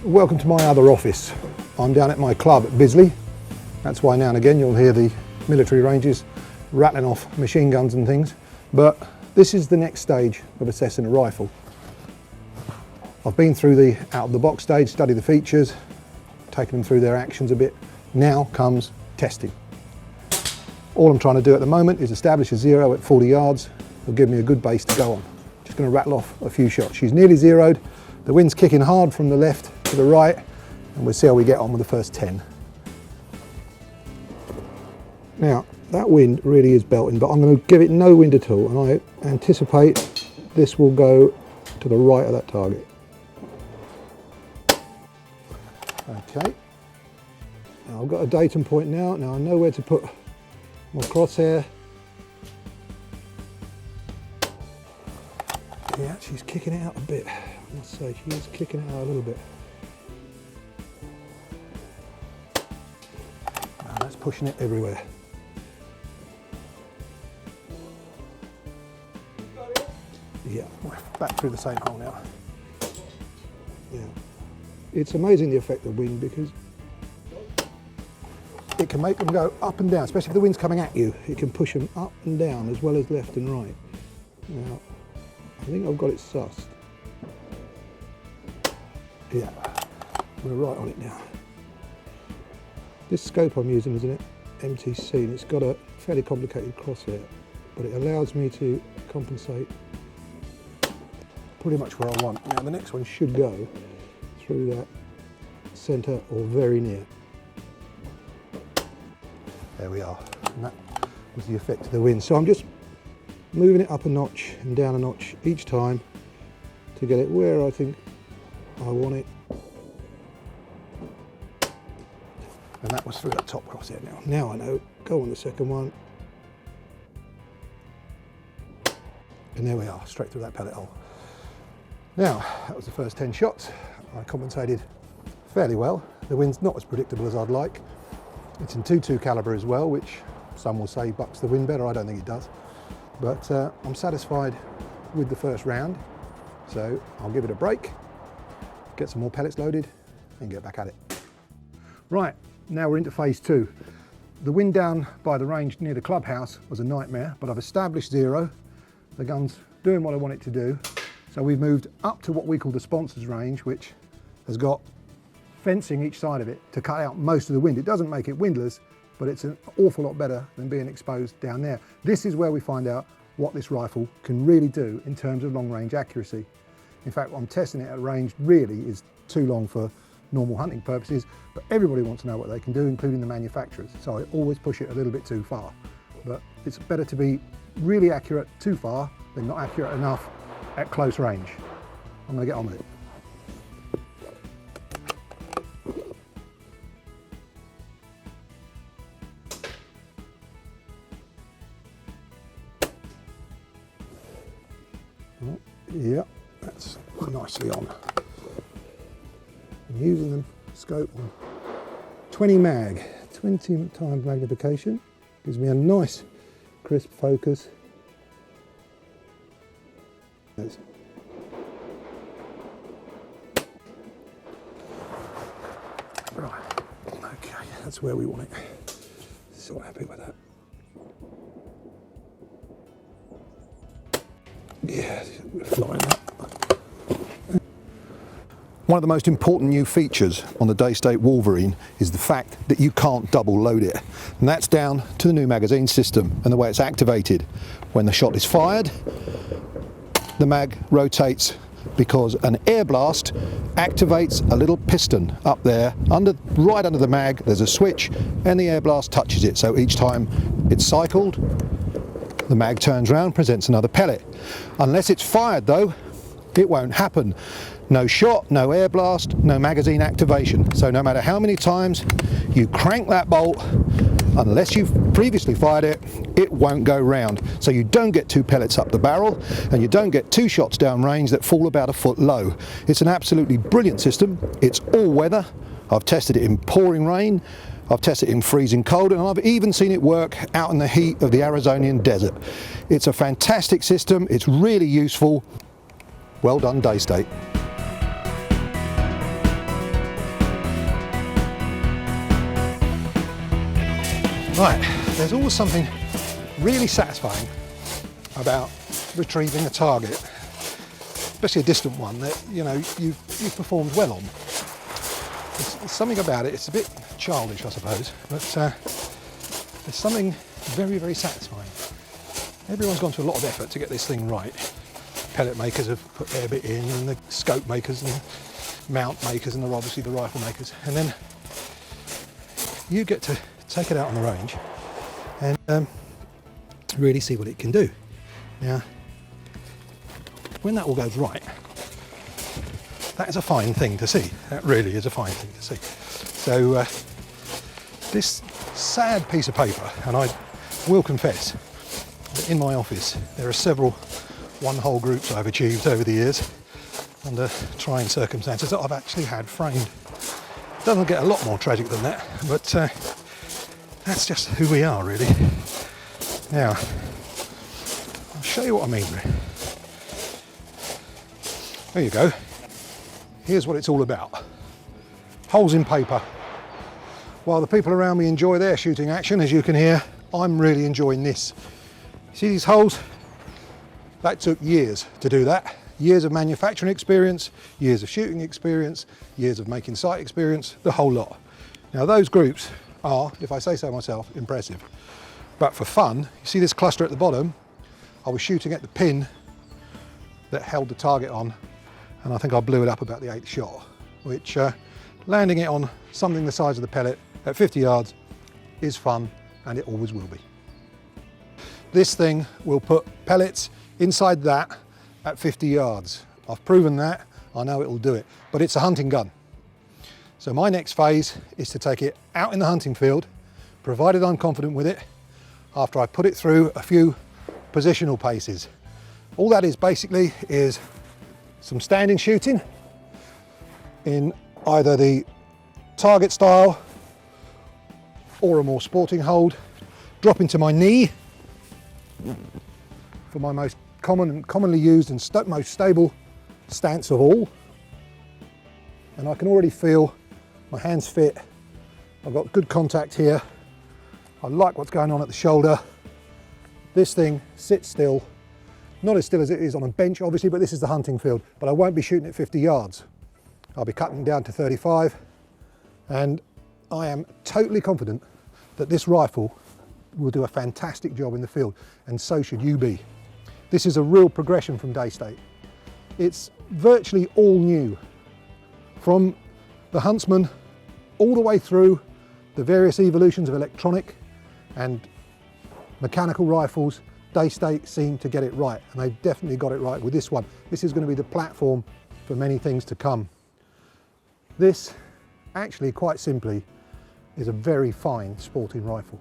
Welcome to my other office. I'm down at my club at Bisley. That's why now and again you'll hear the military ranges rattling off machine guns and things. But this is the next stage of assessing a rifle. I've been through the out of the box stage, studied the features, taken them through their actions a bit. Now comes testing. All I'm trying to do at the moment is establish a zero at 40 yards. It'll give me a good base to go on. Just going to rattle off a few shots. She's nearly zeroed. The wind's kicking hard from the left to the right, and we'll see how we get on with the first 10. Now, that wind really is belting, but I'm going to give it no wind at all, and I anticipate this will go to the right of that target. Okay, now I've got a datum point now. Now I know where to put my crosshair. Yeah, she's kicking it out a bit. I must say, she is kicking it out a little bit. Now that's pushing it everywhere. Yeah, we're back through the same hole now. Yeah, it's amazing the effect of wind, because it can make them go up and down, especially if the wind's coming at you. It can push them up and down as well as left and right. Now, I think I've got it sussed. Yeah, we're right on it now. This scope I'm using is an MTC, and it's got a fairly complicated crosshair, but it allows me to compensate pretty much where I want. Now the next one should go through that centre or very near. There we are, and that was the effect of the wind. So I'm just moving it up a notch and down a notch each time to get it where I think I want it. And that was through that top crosshair now. Now I know, go on the second one. And there we are, straight through that pellet hole. Now, that was the first 10 shots. I compensated fairly well. The wind's not as predictable as I'd like. It's in 2.2 calibre as well, which some will say bucks the wind better. I don't think it does. But I'm satisfied with the first round. So I'll give it a break, get some more pellets loaded, and get back at it. Right, now we're into phase 2. The wind down by the range near the clubhouse was a nightmare, but I've established zero. The gun's doing what I want it to do. So we've moved up to what we call the sponsors range, which has got fencing each side of it to cut out most of the wind. It doesn't make it windless, but it's an awful lot better than being exposed down there. This is where we find out what this rifle can really do in terms of long range accuracy. In fact, I'm testing it at range really is too long for normal hunting purposes, but everybody wants to know what they can do, including the manufacturers. So I always push it a little bit too far. But it's better to be really accurate too far than not accurate enough at close range. I'm going to get on with it. Yeah, that's nicely on. I'm using the scope on 20 mag, 20 times magnification. Gives me a nice crisp focus. Right, okay, that's where we want it. So happy with that. Yeah, we're flying up. One of the most important new features on the Daystate Wolverine is the fact that you can't double load it. And that's down to the new magazine system and the way it's activated. When the shot is fired, the mag rotates because an air blast activates a little piston up there, right under the mag. There's a switch and the air blast touches it. So each time it's cycled, the mag turns around, presents another pellet. Unless it's fired though, it won't happen. No shot, no air blast, no magazine activation. So no matter how many times you crank that bolt, unless you've previously fired it, it won't go round. So you don't get 2 pellets up the barrel, and you don't get 2 shots down range that fall about a foot low. It's an absolutely brilliant system. It's all weather. I've tested it in pouring rain. I've tested it in freezing cold, and I've even seen it work out in the heat of the Arizonian desert. It's a fantastic system. It's really useful. Well done, Daystate. Right, there's always something really satisfying about retrieving a target, especially a distant one that you've performed well on. There's something about it. It's a bit childish, I suppose, but there's something very, very satisfying. Everyone's gone to a lot of effort to get this thing right. Pellet makers have put their bit in, and the scope makers and mount makers, and obviously the rifle makers, and then you get to take it out on the range and really see what it can do. Now, when that all goes right, that is a fine thing to see. That really is a fine thing to see. So this sad piece of paper, and I will confess that in my office there are several one-hole groups I've achieved over the years under trying circumstances that I've actually had framed. Doesn't get a lot more tragic than that, but that's just who we are, really. Now, I'll show you what I mean. There you go. Here's what it's all about. Holes in paper. While the people around me enjoy their shooting action, as you can hear, I'm really enjoying this. See these holes? That took years to do that. Years of manufacturing experience, years of shooting experience, years of making sight experience, the whole lot. Now those groups are, if I say so myself, impressive. But for fun, you see this cluster at the bottom? I was shooting at the pin that held the target on, and I think I blew it up about the 8th shot, which landing it on something the size of the pellet at 50 yards is fun, and it always will be. This thing will put pellets inside that at 50 yards. I've proven that, I know it will do it, but it's a hunting gun. So my next phase is to take it out in the hunting field, provided I'm confident with it, after I put it through a few positional paces. All that is basically is some standing shooting in either the target style or a more sporting hold, dropping to my knee for my most commonly used and most stable stance of all. And I can already feel my hands fit. I've got good contact here. I like what's going on at the shoulder. This thing sits still, not as still as it is on a bench obviously, but this is the hunting field. But I won't be shooting at 50 yards. I'll be cutting down to 35, and I am totally confident that this rifle will do a fantastic job in the field, and so should you be. This is a real progression from Daystate. It's virtually all new, from the Huntsman all the way through the various evolutions of electronic and mechanical rifles. Daystate seemed to get it right, and they've definitely got it right with this one. This is going to be the platform for many things to come. This, actually, quite simply, is a very fine sporting rifle.